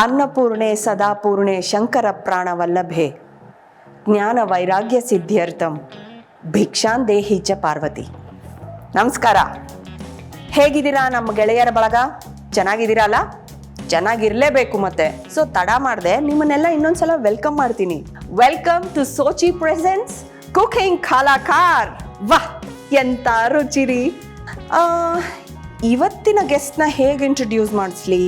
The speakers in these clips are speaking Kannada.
ಅನ್ನಪೂರ್ಣೆ ಸದಾಪೂರ್ಣೆ ಶಂಕರ ಪ್ರಾಣವಲ್ಲಭೆ ಜ್ಞಾನ ವೈರಾಗ್ಯ ಸಿದ್ಧ್ಯರ್ಥಂ ಭಿಕ್ಷಾನ್ ದೇಹಿ ಚ ಪಾರ್ವತಿ. ನಮಸ್ಕಾರ, ಹೇಗಿದ್ದೀರಾ ನಮ್ಮ ಗೆಳೆಯರ ಬಳಗ? ಚೆನ್ನಾಗಿದ್ದೀರಲ್ಲ? ಚೆನ್ನಾಗಿರ್ಲೇಬೇಕು ಮತ್ತೆ. ಸೊ ತಡ ಮಾಡಿದೆ, ನಿಮ್ಮನ್ನೆಲ್ಲ ಇನ್ನೊಂದ್ಸಲ ವೆಲ್ಕಮ್ ಮಾಡ್ತೀನಿ. ವೆಲ್ಕಮ್ ಟು ಸೋಚಿ ಪ್ರೆಸೆನ್ಸ್ ಕುಕಿಂಗ್ ಕಲಾಕಾರ್. ವಾಹ್, ಎಂತ ರುಚಿರಿ! ಇವತ್ತಿನ ಗೆಸ್ಟ್ನ ಹೇಗೆ ಇಂಟ್ರೊಡ್ಯೂಸ್ ಮಾಡಿಸ್ಲಿ?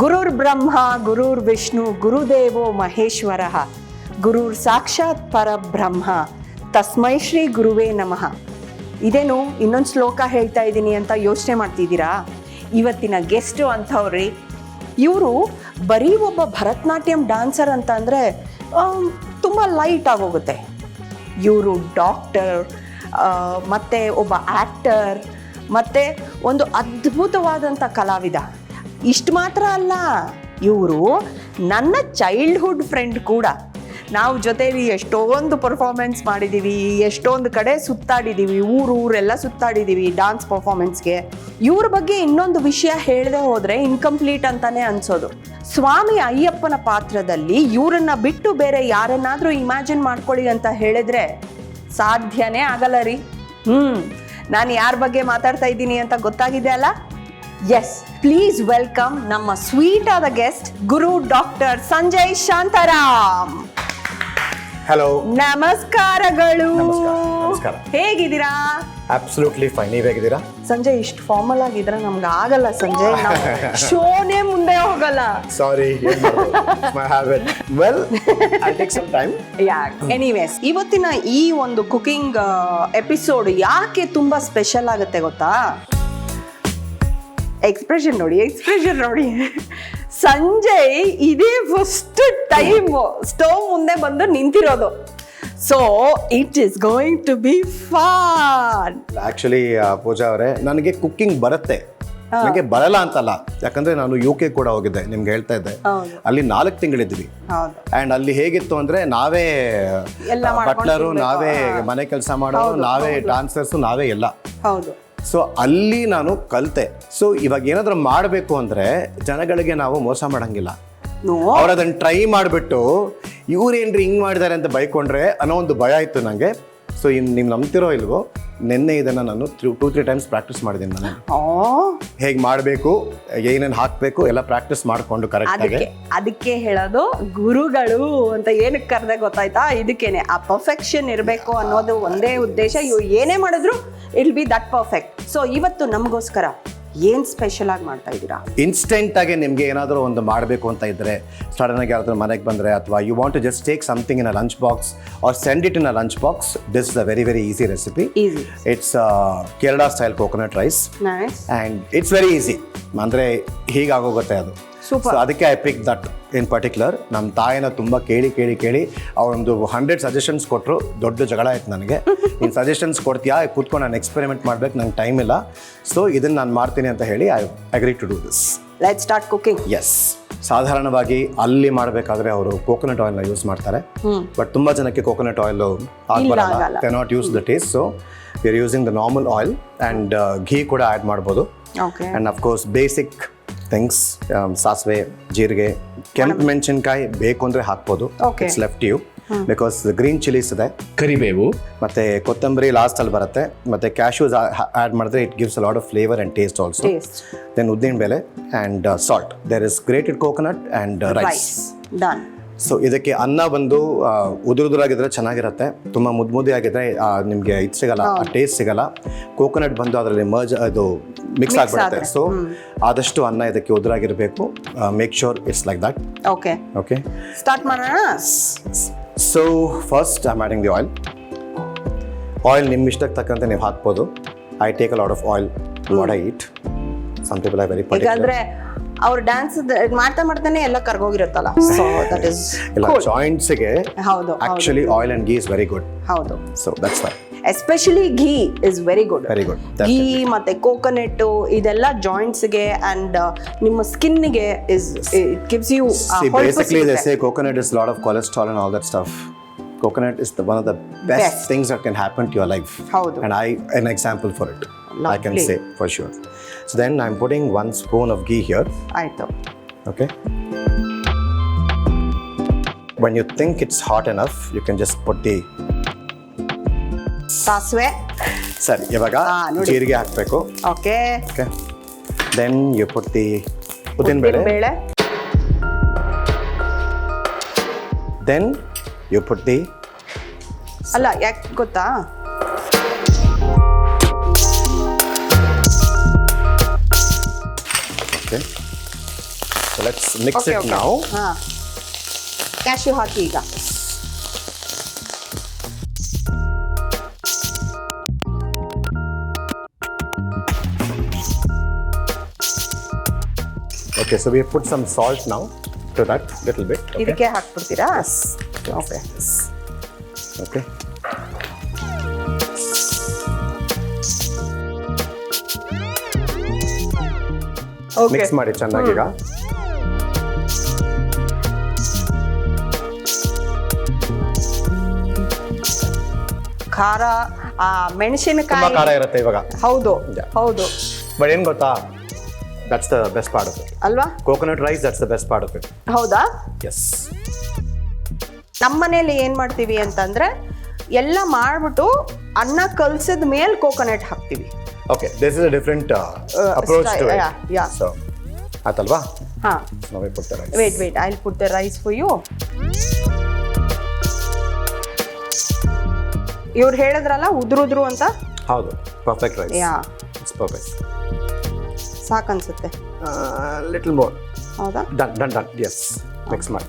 ಗುರುರ್ ಬ್ರಹ್ಮ ಗುರುರ್ ವಿಷ್ಣು ಗುರುದೇವೋ ಮಹೇಶ್ವರ ಗುರುರ್ ಸಾಕ್ಷಾತ್ ಪರಬ್ರಹ್ಮ ತಸ್ಮೈ ಶ್ರೀ ಗುರುವೇ ನಮಃ. ಇದೇನು ಇನ್ನೊಂದು ಶ್ಲೋಕ ಹೇಳ್ತಾ ಇದ್ದೀನಿ ಅಂತ ಯೋಚನೆ ಮಾಡ್ತಿದ್ದೀರಾ? ಇವತ್ತಿನ ಗೆಸ್ಟು ಅಂಥವ್ರಿ. ಇವರು ಬರೀ ಒಬ್ಬ ಭರತನಾಟ್ಯಂ ಡ್ಯಾನ್ಸರ್ ಅಂತ ಅಂದರೆ ತುಂಬ ಲೈಟ್ ಆಗೋಗುತ್ತೆ. ಇವರು ಡಾಕ್ಟರ್, ಮತ್ತು ಒಬ್ಬ ಆ್ಯಕ್ಟರ್, ಮತ್ತು ಒಂದು ಅದ್ಭುತವಾದಂಥ ಕಲಾವಿದ. ಇಷ್ಟು ಮಾತ್ರ ಅಲ್ಲ, ಇವರು ನನ್ನ ಚೈಲ್ಡ್ಹುಡ್ ಫ್ರೆಂಡ್ ಕೂಡ. ನಾವು ಜೊತೆಲಿ ಎಷ್ಟೊಂದು ಪರ್ಫಾರ್ಮೆನ್ಸ್ ಮಾಡಿದ್ದೀವಿ, ಎಷ್ಟೊಂದು ಕಡೆ ಸುತ್ತಾಡಿದ್ದೀವಿ, ಊರೆಲ್ಲ ಸುತ್ತಾಡಿದ್ದೀವಿ ಡ್ಯಾನ್ಸ್ ಪರ್ಫಾರ್ಮೆನ್ಸ್ಗೆ. ಇವ್ರ ಬಗ್ಗೆ ಇನ್ನೊಂದು ವಿಷಯ ಹೇಳದೆ ಹೋದರೆ ಇನ್ಕಂಪ್ಲೀಟ್ ಅಂತಾನೆ ಅನ್ಸೋದು. ಸ್ವಾಮಿ ಅಯ್ಯಪ್ಪನ ಪಾತ್ರದಲ್ಲಿ ಇವರನ್ನ ಬಿಟ್ಟು ಬೇರೆ ಯಾರನ್ನಾದರೂ ಇಮ್ಯಾಜಿನ್ ಮಾಡ್ಕೊಳ್ಳಿ ಅಂತ ಹೇಳಿದ್ರೆ ಸಾಧ್ಯನೇ ಆಗಲ್ಲ ರೀ. ನಾನು ಯಾರ ಬಗ್ಗೆ ಮಾತಾಡ್ತಾ ಇದ್ದೀನಿ ಅಂತ ಗೊತ್ತಾಗಿದೆ ಅಲ್ಲ? ಎಸ್, ಪ್ಲೀಸ್ ವೆಲ್ಕಮ್ ನಮ್ಮ ಸ್ವೀಟ್ ಆದ ಗೆಸ್ಟ್ ಗುರು ಡಾಕ್ಟರ್ ಸಂಜಯ್ ಶಾಂತಾರಾಮ್. ಹಲೋ, ನಮಸ್ಕಾರಗಳು. ನಮಸ್ಕಾರ. ಹೇಗಿದ್ದೀರಾ? Absolutely fine. ನೀವು ಹೇಗಿದ್ದೀರಾ? ಸಂಜಯ್, ಇಷ್ಟು ಫಾರ್ಮಲ್ ಆಗಿದ್ರೆ ನಮ್ಗೆ ಆಗಲ್ಲ ಸಂಜಯ್, ಶೋನೇ ಮುಂದೆ ಹೋಗಲ್ಲ. Sorry, my habit. Well, I take some time. Anyways, ಇವತ್ತಿನ ಈ ಒಂದು ಕುಕಿಂಗ್ ಎಪಿಸೋಡ್ ಯಾಕೆ ತುಂಬಾ ಸ್ಪೆಷಲ್ ಆಗುತ್ತೆ ಗೊತ್ತಾ? ಎಕ್ಸ್ಪ್ರೆಷನ್ ನೋಡಿ. ಸಂಜಯ್ ಇದೇ ಫಸ್ಟ್ ಟೈಮ್ ಸ್ಟೋವ್ ಮುಂದೆ ಬಂದು ನಿಂತಿರೋದು. So it is going to be fun. Actually Pooja ಅವರೇ, ನನಗೆ ಕುಕ್ಕಿಂಗ್ ಬರುತ್ತೆ, ನನಗೆ ಬರಲ್ಲ ಅಂತಲ್ಲ. ಯಾಕಂದ್ರೆ ನಾನು UK ಕೂಡ ಹೋಗಿದ್ದೆ, ನಿಮ್ಗೆ ಹೇಳ್ತಾ ಇದ್ದೆ. ಅಲ್ಲಿ 4 ತಿಂಗಳಿದ್ವಿ. ಅಂಡ್ ಅಲ್ಲಿ ಹೇಗಿತ್ತು ಅಂದ್ರೆ ನಾವೇ ಬಟ್ಲರು, ನಾವೇ ಮನೆ ಕೆಲಸ ಮಾಡೋರು, ನಾವೇ ಡಾನ್ಸರ್ಸು, ನಾವೇ ಎಲ್ಲ. ಹೌದು. ಸೊ ಅಲ್ಲಿ ನಾನು ಕಲಿತೆ. ಸೊ ಇವಾಗ ಏನಾದರೂ ಮಾಡಬೇಕು ಅಂದರೆ ಜನಗಳಿಗೆ ನಾವು ಮೋಸ ಮಾಡಂಗಿಲ್ಲ. ಅವ್ರು ಅದನ್ನು ಟ್ರೈ ಮಾಡಿಬಿಟ್ಟು ಇವ್ರೇನ್ರಿ ಹಿಂಗೆ ಮಾಡಿದ್ದಾರೆ ಅಂತ ಬೈಕೊಂಡ್ರೆ ಅನ್ನೋ ಒಂದು ಭಯ ಇತ್ತು ನನಗೆ. ಸೊ ಇನ್ನು ನೀವು ನಂಬ್ತಿರೋ ಇಲ್ವೋ, ನಿನ್ನೆ ಇದನ್ನು ನಾನು 2-3 ಟೈಮ್ಸ್ ಪ್ರಾಕ್ಟೀಸ್ ಮಾಡಿದ್ದೀನಿ. ನಾನು ಹೇಗೆ ಮಾಡಬೇಕು, ಏನೇನು ಹಾಕಬೇಕು ಎಲ್ಲ ಪ್ರಾಕ್ಟೀಸ್ ಮಾಡಿಕೊಂಡು ಕರೆಕ್ಟಾಗಿ. ಅದಕ್ಕೆ ಹೇಳೋದು ಗುರುಗಳು ಅಂತ ಏನಕ್ಕೆ ಕರೆದೆ ಗೊತ್ತಾಯ್ತಾ? ಇದಕ್ಕೇನೆ ಆ ಪರ್ಫೆಕ್ಷನ್ ಇರಬೇಕು ಅನ್ನೋದು ಒಂದೇ ಉದ್ದೇಶ. ಇವ್ರು ಏನೇ ಮಾಡಿದ್ರು ಇಲ್ ಬಿ ದಟ್ ಪರ್ಫೆಕ್ಟ್. ಸೊ ಇವತ್ತು ನಮಗೋಸ್ಕರ ಏನು ಸ್ಪೆಷಲ್ ಆಗಿ ಮಾಡ್ತಾ ಇದ್ದೀರಾ? ಇನ್ಸ್ಟೆಂಟ್ ಆಗಿ ನಿಮಗೆ ಏನಾದರೂ ಒಂದು ಮಾಡಬೇಕು ಅಂತ ಇದ್ದರೆ, ಸಡನ್ ಆಗಿ ಯಾರಾದ್ರೂ ಮನೆಗೆ ಬಂದರೆ, ಅಥವಾ you want to just take something in a lunch box or send it in a lunch box, this is a very very easy recipe. It's Kerala style coconut rice and it's very easy. ಅಂದರೆ ಹೀಗಾಗೋಗುತ್ತೆ ಅದು. ಸೊ ಅದಕ್ಕೆ I pick that in particular. ನಮ್ಮ ತಾಯಿನ ತುಂಬ ಕೇಳಿ ಅವರೊಂದು 100 ಸಜೆಷನ್ಸ್ ಕೊಟ್ಟರು. ದೊಡ್ಡ ಜಗಳ ಆಯ್ತು ನನಗೆ. ನೀನು ಸಜೆಷನ್ಸ್ ಕೊಡ್ತೀಯಾ, ಕೂತ್ಕೊಂಡು ನಾನು ಎಕ್ಸ್ಪೆರಿಮೆಂಟ್ ಮಾಡ್ಬೇಕು, ನಂಗೆ ಟೈಮ್ ಇಲ್ಲ, ಸೊ ಇದನ್ನು ನಾನು ಮಾಡ್ತೀನಿ ಅಂತ ಹೇಳಿ I agree to do this. Let's start cooking. Yes. ಸಾಧಾರಣವಾಗಿ ಅಲ್ಲಿ ಮಾಡಬೇಕಾದ್ರೆ ಅವರು ಕೋಕೋನಟ್ ಆಯಿಲ್ನ ಯೂಸ್ ಮಾಡ್ತಾರೆ. ಬಟ್ ತುಂಬ ಜನಕ್ಕೆ ಕೋಕೋನಟ್ ಆಯಿಲ್ ಆಗಬಾರಲ್ಲ, cannot use the taste. So we are using the normal oil and ghee ಕೂಡ ಆ್ಯಡ್ ಮಾಡ್ಬೋದು. ಆ್ಯಂಡ್ ಅಫ್ಕೋರ್ಸ್ ಬೇಸಿಕ್ ಥಿಂಗ್ಸ್, ಸಾಸಿವೆ, ಜೀರಿಗೆ, ಕೆಂಪು ಮೆಣಸಿನ್ಕಾಯಿ ಬೇಕು ಅಂದರೆ ಹಾಕ್ಬೋದು. It's left you, because green chillies ಇದೆ, ಕರಿಬೇವು ಮತ್ತು ಕೊತ್ತಂಬರಿ ಲಾಸ್ಟಲ್ಲಿ ಬರುತ್ತೆ, ಮತ್ತು ಕ್ಯಾಶ್ಯೂಸ್ ಆ್ಯಡ್ ಮಾಡಿದ್ರೆ it gives a lot of flavour and taste also. Then ಉದ್ದಿನ ಬೇಳೆ and salt. There is grated coconut and rice. Done. So ಇದಕ್ಕೆ ಅನ್ನ ಬಂದು ಉದುರುದುರಾಗಿದ್ರೆ ಚೆನ್ನಾಗಿರುತ್ತೆ. ತುಂಬ ಮುದ್ದೆ ಆಗಿದ್ರೆ ನಿಮಗೆ ಇದು ಸಿಗಲ್ಲ, ಆ ಟೇಸ್ಟ್ ಸಿಗಲ್ಲ. ಕೋಕೋನಟ್ ಬಂದು ಅದರಲ್ಲಿ ಅದು ಮಿಕ್ಸ್ ಆಗಿಬಿಡುತ್ತೆ. ಸೊ ಆದಷ್ಟು ಅನ್ನ ಇದಕ್ಕೆ ಉದುರಾಗಿರಬೇಕು. Make sure it's like that. Okay, start ಮಾಡೋಣ. So first I am adding the oil. Oil ನಿಮ್ಮ ಇಷ್ಟಕ್ಕೆ ತಕ್ಕಂತೆ ನೀವು ಹಾಕ್ಬೋದು. I take a lot of oil what I eat. Some people are very particular. ಅವ್ರ ಡ್ಯಾನ್ಸ್ ಮಾಡ್ತಾನೆ ಎಲ್ಲ ಕರ್ಗೋಗಿರುತ್ತಲ್ಲ, ಸೊ ದಟ್ ಇಸ್ ಇಲ್ಲ, ಜಾಯಿಂಟ್ಸ್ಗೆ ಹೌದು actually oil and ghee is very good. ಹೌದು. So that's why especially ghee is very good. Ghee ಮತ್ತೆ ಕೋಕೋನಟ್ ಇದೆಲ್ಲ ಜಾಯಿಂಟ್ಸ್ಗೆ ಅಂಡ್ ನಿಮ್ಮ ಸ್ಕಿನ್ಗೆ is it gives you basically they say coconut is a lot of cholesterol and all that stuff. Coconut is one of the best things that can happen to your life. ಹೌದು. And I an example for it. I can say for sure. So then I'm putting 1 spoon of ghee here. ಆಯಿತು. Okay. When you think it's hot enough, you can just put the ಸಾಸಿವೆ. ಸರಿ, ಇವಾಗ ನೋಡಿ. ಜೀರಿಗೆ ಹಾಕಬೇಕು. Okay. Okay. Then you put the ಉದ್ದಿನಬೇಳೆ. ಬೇಳೆ. Then you put the ಅಲ್ಲ, ಯಾಕೆ ಗೊತ್ತಾ? Okay. So let's mix it now. ಹಾಂ, ಕ್ಯಾಶ್ಯೂ ಹಾಕಿ ಈಗ. Okay, so we have put some salt now to that little bit. Okay. ಇದಕ್ಕೆ ಹಾಕ್ಬಿಡ್ತೀರಾ? Okay. Okay. ಮಿಕ್ಸ್ ಮಾಡಿ ಚೆನ್ನಾಗಿ ಈಗ. ಖಾರ, ಮೆಣಸಿನಕಾಯಿ ತುಂಬಾ ಖಾರ ಇರುತ್ತೆ ಇವಾಗ. ಹೌದು ಹೌದು. ಬಟ್ ಏನ್ ಗೊತ್ತಾ, that's the best part of it. ಅಲ್ವಾ? Coconut rice, that's the best part of it. ಹೌದಾ? Yes. ನಮ್ಮ ಮನೇಲಿ ಏನು ಮಾಡ್ತೀವಿ ಅಂತಂದ್ರೆ, ಎಲ್ಲ ಮಾಡಿಬಿಟ್ಟು ಅನ್ನ ಕಲಸಿದ ಮೇಲೆ ಕೋಕೋನಟ್ ಹಾಕ್ತೀವಿ. Okay, this is a different approach to it. Yeah. So, ಆತಲ್ವಾ? ಹಾಂ. Now we put the rice. Wait, I'll put the rice for you. ಇವ್ರು ಹೇಳಿದ್ರಲ್ಲ ಉದುರುದ್ರು ಅಂತ. ಹೌದು, perfect rice. Yeah. It's perfect. ಸಾಕನ್ಸುತ್ತೆ. Little more. ಹೌದಾ? Done. Yes. Mix ಮಾಡಿ.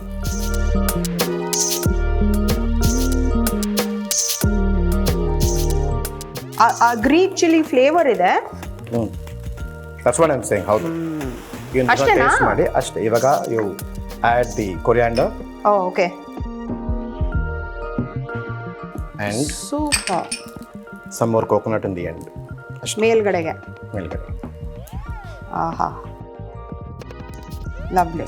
ಆ ಗ್ರೀನ್ ಚಿಲ್ಲಿ ಫ್ಲೇವರ್ ಇದೆ. That's what I'm saying. ಹೌದು. ಅಷ್ಟೇನಾ? ಟೇಸ್ಟ್ ಮಾಡಿ ಅಷ್ಟೇ. ಇವಾಗ you add the coriander. Okay. And super. some more coconut in the end. ಮೇಲ್ಗಡೆಗೆ. ಮೇಲ್ಗಡೆ. ಆಹಾ, ಲವ್ಲಿ.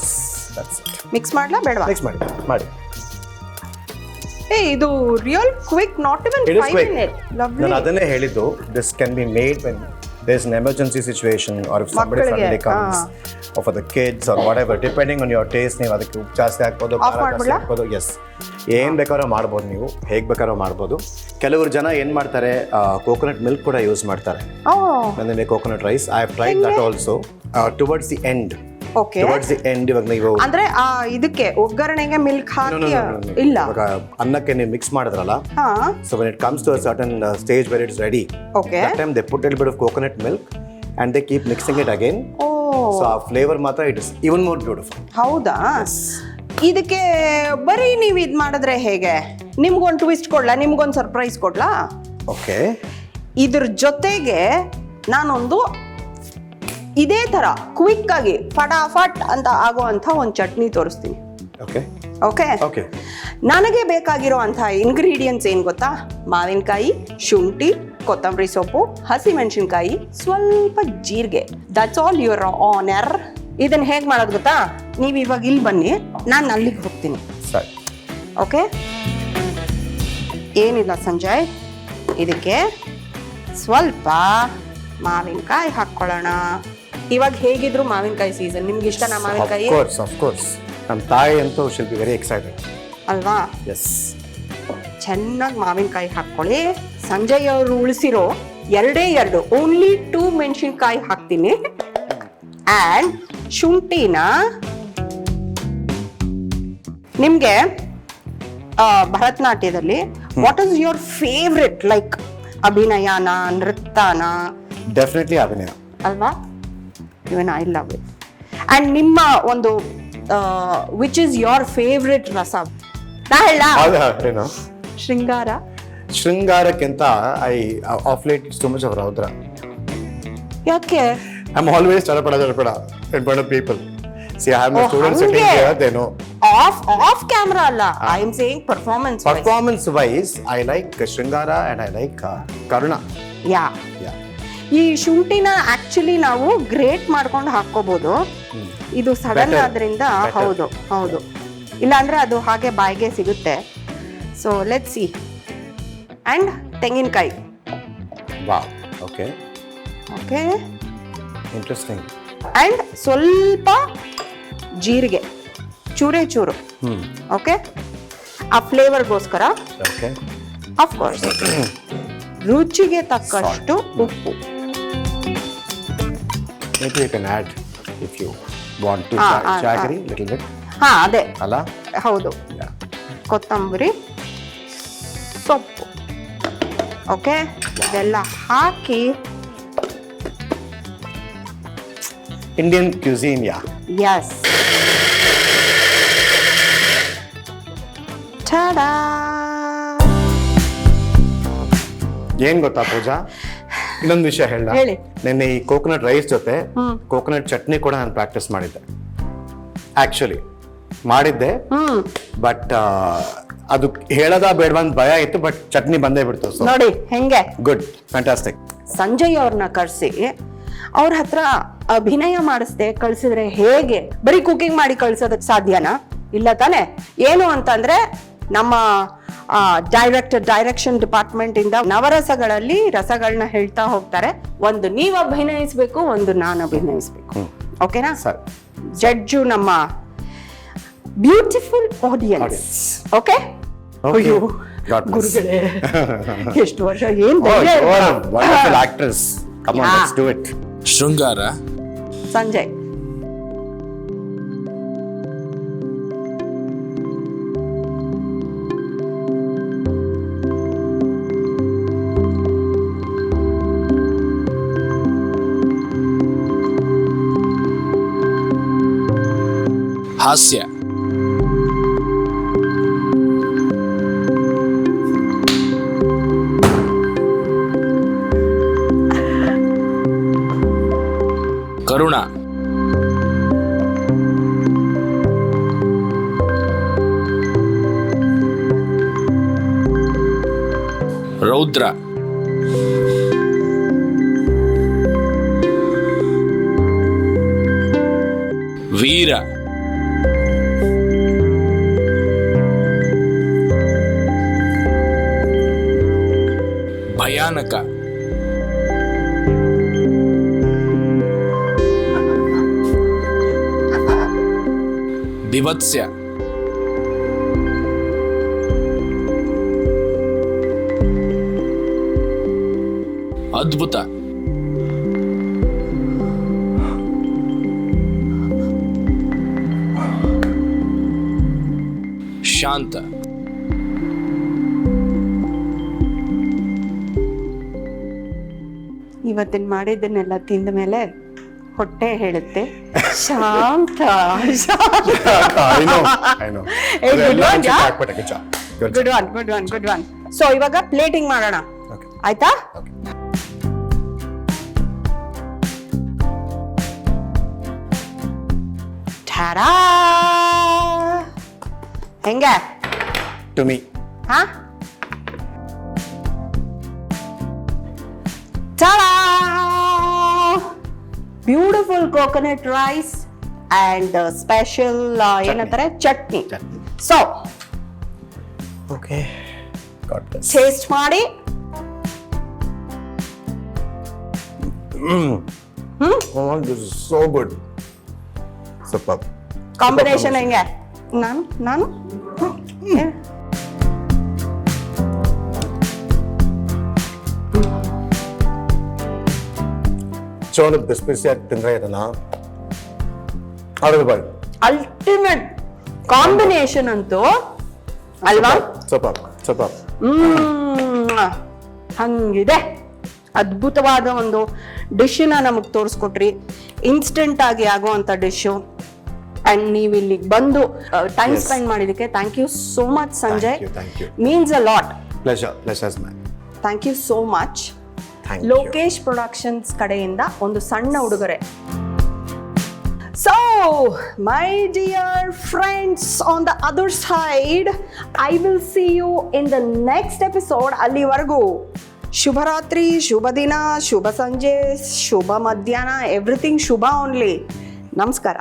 That's it. ಮಿಕ್ಸ್ ಮಾಡ್ಲಾ ಬೇಡವಾ? ಮಿಕ್ಸ್ ಮಾಡಿ. ಇದು real quick, not even 5 minutes. Lovely. ನಾನು ಅದನ್ನೇ ಹೇಳಿದ್ದು, this can be made when there's an emergency situation or if somebody suddenly comes or for the kids or whatever, depending on your taste. ನೀವು ಅದಕ್ಕೆ ಉಪ್ಪು ಜಾಸ್ತಿ ಹಾಕ್ಬೋದು, ಖಾರ ಜಾಸ್ತಿ ಹಾಕ್ಬೋದು. ಎಸ್, ಏನು ಬೇಕಾದ್ರೂ ಮಾಡ್ಬೋದು, ನೀವು ಹೇಗೆ ಬೇಕಾದ್ರೂ ಮಾಡ್ಬೋದು. ಕೆಲವರು ಜನ ಏನು ಮಾಡ್ತಾರೆ, ಕೋಕೋನಟ್ ಮಿಲ್ಕ್ ಕೂಡ ಯೂಸ್ ಮಾಡ್ತಾರೆ. ಅಂದರೆ coconut rice I have tried that also towards the end. Okay, towards the end. ಇವಾಗ ನೀವು ಅಂದ್ರೆ ಇದಕ್ಕೆ ಒಗ್ಗರಣೆಗೆ ಮಿಲ್ಕ್ ಹಾಕಿ ಇಲ್ಲ, ಇವಾಗ ಅನ್ನಕ್ಕೆ ನೀವು ಮಿಕ್ಸ್ ಮಾಡಿದ್ರಲ್ಲ, so when it comes to a certain stage where it's ready, okay, that time they put a little bit of coconut milk and they keep mixing it again. So our flavor ಮಾತ್ರ it is even more beautiful. ಹೌದಾ? ಇದಕ್ಕೆ ಬರೀ ನೀವು ಇದು ಮಾಡಿದ್ರೆ ಹೇಗೆ? ನಿಮ್ಗೊಂದು ಟ್ವಿಸ್ಟ್ ಕೊಡ್ಲಾ, ನಿಮ್ಗೊಂದು ಸರ್ಪ್ರೈಸ್ ಕೊಡ್ಲಾ? ಓಕೆ, ಇದ್ರ ಜೊತೆಗೆ ನಾನೊಂದು ಇದೇ ಥರ ಕ್ವಿಕ್ ಆಗಿ ಫಟಾಫಟ್ ಅಂತ ಆಗೋವಂಥ ಒಂದು ಚಟ್ನಿ ತೋರಿಸ್ತೀನಿ. Okay okay okay. ನನಗೆ ಬೇಕಾಗಿರೋ ಅಂಥ ಇಂಗ್ರೀಡಿಯೆಂಟ್ಸ್ ಏನು ಗೊತ್ತಾ? ಮಾವಿನಕಾಯಿ, ಶುಂಠಿ, ಕೊತ್ತಂಬರಿ ಸೊಪ್ಪು, ಹಸಿಮೆಣಸಿನ್ಕಾಯಿ, ಸ್ವಲ್ಪ ಜೀರಿಗೆ. That's all your honour. ಇದನ್ನು ಹೇಗೆ ಮಾಡೋದು ಗೊತ್ತಾ? ನೀವು ಇವಾಗ ಇಲ್ಲಿ ಬನ್ನಿ, ನಾನು ಅಲ್ಲಿಗೆ ಹೋಗ್ತೀನಿ. ಸರಿ. ಓಕೆ, ಏನಿಲ್ಲ ಸಂಜಯ್, ಇದಕ್ಕೆ ಸ್ವಲ್ಪ ಮಾವಿನಕಾಯಿ ಹಾಕ್ಕೊಳ್ಳೋಣ. ಇವಾಗ ಹೇಗಿದ್ರು ಮಾವಿನಕಾಯಿ ಸೀಸನ್. ನಿಮ್ಗೆ ಇಷ್ಟನಾ ಮಾವಿನಕಾಯಿ? Of course. ನಮ್ಮ ತಾಯಿ ಅಂತೂ ಶಿಲ್ ಬಿ ವೆರಿ ಎಕ್ಸೈಟೆಡ್ ಅಲ್ವಾ? ಎಸ್. ಚೆನ್ನಾಗಿ ಮಾವಿನಕಾಯಿ ಹಾಕ್ಕೊಳ್ಳಿ. ಸಂಜಯ್ ಅವರು ಉಳಿಸಿರೋ 2 ಓನ್ಲಿ 2 ಮೆಣಸಿನ್ಕಾಯಿ ಹಾಕ್ತೀನಿ. ಆ್ಯಂಡ್ ಶುಂಠಿನ ನಿಮಗೆ ಭರತನಾಟ್ಯದಲ್ಲಿ what is your favourite, like ಅಭಿನಯನ, ನೃತ್ಯನ? ಡೆಫಿನೆಟ್ಲಿ ಅಭಿನಯ ಅಲ್ವಾ? Even I love it. And ನಿಮ್ಮ ಒಂದು ವಿಚ್ ಇಸ್ ಯೋರ್ ಫೇವ್ರೆಟ್ ರಸ? ನಾ ಹೇಳ ಏನು? ಶೃಂಗಾರಕ್ಕಿಂತ I of late it's too much of ರೌದ್ರ. ಯಾಕೆ? ಐ ಆಮ್ ಆಲ್ವೇಸ್ ಚಡಪಡ in front of people. See, I have my students sitting here, they know. Off camera ಅಲ್ಲ, I am saying performance wise I like Shringara and I like Karuna. Yeah. ಈ ಶುಂಠಿನ ಆಕ್ಚುಲಿ ನಾವು ಗ್ರೇಟ್ ಮಾಡ್ಕೊಂಡು ಹಾಕೋಬಹುದು. ಇದು ಸಡನ್ ಆದ್ರಿಂದ ಹೌದು, ಇಲ್ಲ ಅಂದ್ರೆ ಅದು ಹಾಗೆ ಬಾಯಿಗೆ ಸಿಗುತ್ತೆ. So let's see. ಅಂಡ್ ತೆಂಗಿನಕಾಯಿ. Wow. Okay. Okay. Interesting. And ಸ್ವಲ್ಪ ಜೀರಿಗೆ, ಚೂರೇ ಚೂರು. ಓಕೆ, ಆ ಫ್ಲೇವರ್ಗೋಸ್ಕರ. ಓಕೆ. ಅಫ್ಕೋರ್ಸ್ ರುಚಿಗೆ ತಕ್ಕಷ್ಟು ಉಪ್ಪು. Maybe you can add if you want to jaggery little bit. ಹಾಂ, ಅದೇ ಅಲ್ಲ? ಹೌದು. ಕೊತ್ತಂಬರಿ ಸೊಪ್ಪು. ಓಕೆ, ಇದೆಲ್ಲ ಹಾಕಿ Indian cuisine, yeah. Yes. Tada. ಏನ್ ಗೊತ್ತಾ ಪೂಜಾ, ಇನ್ನೊಂದು ವಿಷಯ ಹೇಳ. ಹೇಳಿ. ನಿನ್ನೆ ಈ ಕೋಕೋನಟ್ ರೈಸ್ ಜೊತೆ ಕೋಕೋನಟ್ ಚಟ್ನಿ ಕೂಡ ನಾನು ಪ್ರಾಕ್ಟೀಸ್ ಮಾಡಿದ್ದೆ. ಆಕ್ಚುಲಿ ಮಾಡಿದ್ದೆ, ಬಟ್ ಅದು ಹೇಳದ ಬೇಡವಾ ಅಂತ ಭಯ ಇತ್ತು, ಬಟ್ ಚಟ್ನಿ ಬಂದೇ ಬಿಡ್ತು. ನೋಡಿ ಹೆಂಗೆ. Good, fantastic. ಸಂಜಯ್ ಅವ್ರನ್ನ ಕರೆಸಿ ಅವ್ರ ಹತ್ರ ಅಭಿನಯ ಮಾಡಿಸ್ದೆ ಕಳ್ಸಿದ್ರೆ ಹೇಗೆ? ಬರೀ ಕುಕಿಂಗ್ ಮಾಡಿ ಕಳ್ಸೋದಕ್ಕೆ ಸಾಧ್ಯನಾ? ಇಲ್ಲ ತಾನೆ. ಏನು ಅಂತಂದ್ರೆ ನಮ್ಮ ಡೈರೆಕ್ಷನ್ ಡಿಪಾರ್ಟ್ಮೆಂಟ್ ಇಂದ ನವರಸಗಳಲ್ಲಿ ರಸಗಳನ್ನ ಹೇಳ್ತಾ ಹೋಗ್ತಾರೆ. ಒಂದು ನೀವು ಅಭಿನಯಿಸ್ಬೇಕು, ಒಂದು ನಾನು ಅಭಿನಯಿಸ್ಬೇಕು. ಓಕೆನಾ? ಜಡ್ಜು ನಮ್ಮ ಬ್ಯೂಟಿಫುಲ್ ಆಡಿಯನ್ಸ್. ಓಕೆ. ಅಯ್ಯೋ ಗುರುಗಳೇ, ಎಷ್ಟು ವರ್ಷ ಏನ್ actress. Come on, let's do it. ಶೃಂಗಾರ. ಸಂಜಯ್. ಹಾಸ್ಯ. ಕರುಣ. ರೌದ್ರ. ವೀರ. ಭಯಾನಕ. ಬಿಭತ್ಸ್ಯ. ಅದ್ಭುತ. ಶಾಂತ. ಇವತ್ತಿನ ಮಾಡಿದ್ದನ್ನೆಲ್ಲ ತಿಂದ ಮೇಲೆ ಹೊಟ್ಟೆ ಹೇಳುತ್ತೆ ಶಾಂತ. Good one. ಸೊ ಇವಾಗ ಪ್ಲೇಟಿಂಗ್ ಮಾಡೋಣ, ಆಯ್ತಾ? ಠಾಡಾ. ಹೆಂಗೆ? To me. ಹಾ, tada. Beautiful coconut rice and special ಏನಂತಾರೆ ಚಟ್ನಿ. ಸೊ ಓಕೆ, ಟೇಸ್ಟ್ ಮಾಡಿ. This is so good. Superb. Combination ಹೆಂಗೆ? ನಾನು ಚೋಳ ಬಿಸಿ ಬಿಸಿಯಾಗಿ ತಿಂದ್ರೆ ಇದನ್ನ ಅಲ್ಟಿಮೇಟ್ ಕಾಂಬಿನೇಷನ್ ಅಂತೂ ಅಲ್ವಾ? ಸೂಪರ್. ಹಂಗಿದೆ. ಅದ್ಭುತವಾದ ಒಂದು ಡಿಶ್ನ ನಮಗೆ ತೋರಿಸ್ಕೊಟ್ರಿ. ಇನ್ಸ್ಟೆಂಟ್ ಆಗಿ ಆಗುವಂತ ಡಿಶ್ಶು. ಅಂಡ್ ನೀವು ಇಲ್ಲಿಗೆ ಬಂದು ಟೈಮ್ ಸ್ಪೆಂಡ್ ಮಾಡಿದಕ್ಕೆ thank you so much Sanjay. Means a lot. Pleasures man. Thank you so much. Lokesh productions ಕಡೆಯಿಂದ ಒಂದು ಸಣ್ಣ ಉಡುಗೊರೆ. So, my dear friends on the other side, I will see you in the next episode. ಅಲ್ಲಿವರೆಗೂ ಶುಭರಾತ್ರಿ, ಶುಭ ದಿನ, ಶುಭ ಸಂಜೆ, ಶುಭ ಮಧ್ಯಾಹ್ನ, ಎವ್ರಿಥಿಂಗ್ ಶುಭ ಓನ್ಲಿ. ನಮಸ್ಕಾರ.